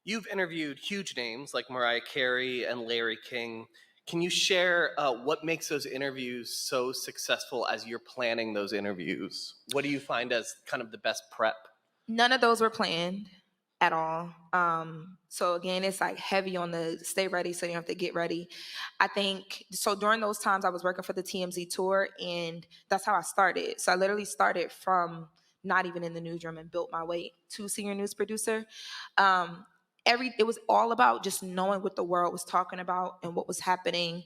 You've interviewed huge names like Mariah Carey and Larry King. Can you share what makes those interviews so successful as you're planning those interviews? What do you find as kind of the best prep? None of those were planned at all. So again, it's like heavy on the stay ready so you have to get ready. I think so during those times I was working for the TMZ tour, and that's how I started. So I literally started from not even in the newsroom and built my way to senior news producer. Um, it was all about just knowing what the world was talking about and what was happening.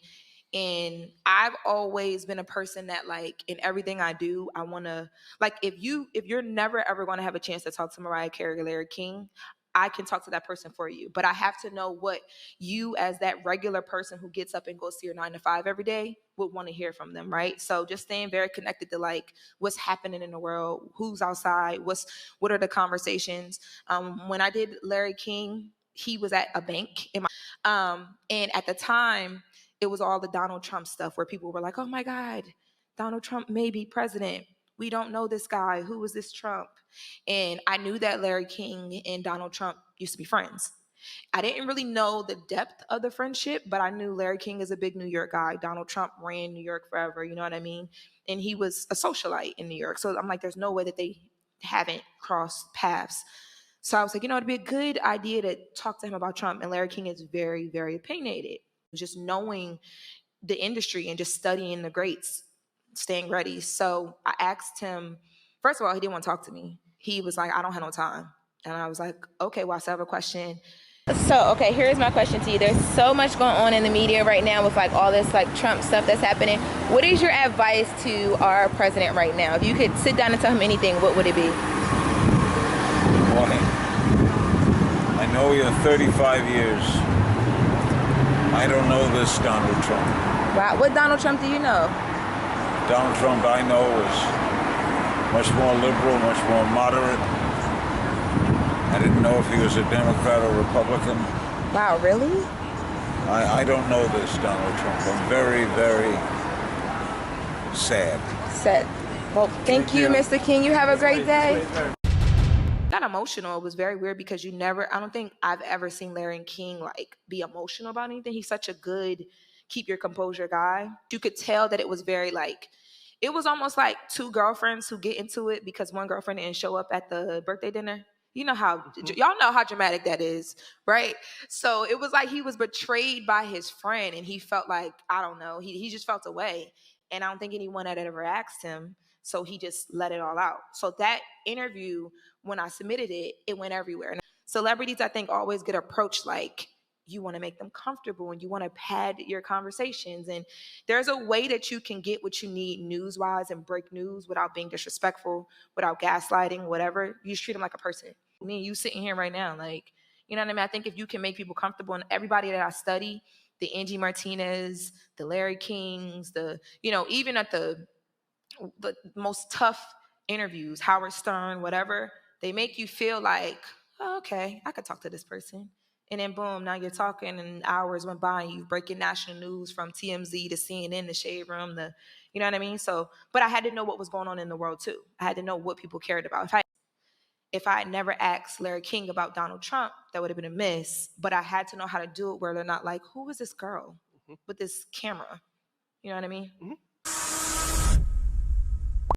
And I've always been a person that, like, in everything I do, I want to, like, if you're never ever going to have a chance to talk to Mariah Carey or Larry King, I can talk to that person for you. But I have to know what you, as that regular person who gets up and goes to your 9 to 5 every day, would want to hear from them, right? So just staying very connected to, like, what's happening in the world, who's outside, what are the conversations. When I did Larry King, he was at a bank and at the time it was all the Donald Trump stuff where people were like, oh my God, Donald Trump may be president. We don't know this guy. Who is this Trump? And I knew that Larry King and Donald Trump used to be friends. I didn't really know the depth of the friendship, but I knew Larry King is a big New York guy. Donald Trump ran New York forever, you know what I mean? And he was a socialite in New York. So I'm like, there's no way that they haven't crossed paths. So I was like, it'd be a good idea to talk to him about Trump. And Larry King is very, very opinionated. Just knowing the industry and just studying the greats, staying ready. So I asked him, first of all, he didn't want to talk to me. He was like, I don't have no time. And I was like, okay, well, I still have a question. So, okay, here's my question to you. There's so much going on in the media right now with like all this like Trump stuff that's happening. What is your advice to our president right now? If you could sit down and tell him anything, what would it be? Boy, I know you 35 years. I don't know this Donald Trump. Wow, what Donald Trump do you know? Donald Trump I know is much more liberal, much more moderate. I didn't know if he was a Democrat or Republican. Wow, really? I don't know this Donald Trump. I'm very, very sad. Well, thank you, Mr. King. You have a great day. Got emotional. It was very weird because I don't think I've ever seen Larry King like be emotional about anything. He's such a good keep your composure guy. You could tell that it was very like, it was almost like two girlfriends who get into it because one girlfriend didn't show up at the birthday dinner. You know how, y'all know how dramatic that is, right? So it was like he was betrayed by his friend and he felt like, I don't know, he just felt away. And I don't think anyone had ever asked him. So he just let it all out. So that interview, when I submitted it, it went everywhere. And celebrities, I think, always get approached like you want to make them comfortable and you want to pad your conversations. And there's a way that you can get what you need news-wise and break news without being disrespectful, without gaslighting, whatever. You just treat them like a person. Me and you sitting here right now, like, you know what I mean? I think if you can make people comfortable, and everybody that I study, the Angie Martinez, the Larry Kings, even at the most tough interviews, Howard Stern, whatever, they make you feel like, oh, okay, I could talk to this person. And then boom, now you're talking and hours went by and you're breaking national news from TMZ to CNN, the Shade Room, you know what I mean? So, but I had to know what was going on in the world too. I had to know what people cared about. If I had never asked Larry King about Donald Trump, that would have been a miss. But I had to know how to do it where they're not like, who is this girl with this camera? You know what I mean? Mm-hmm.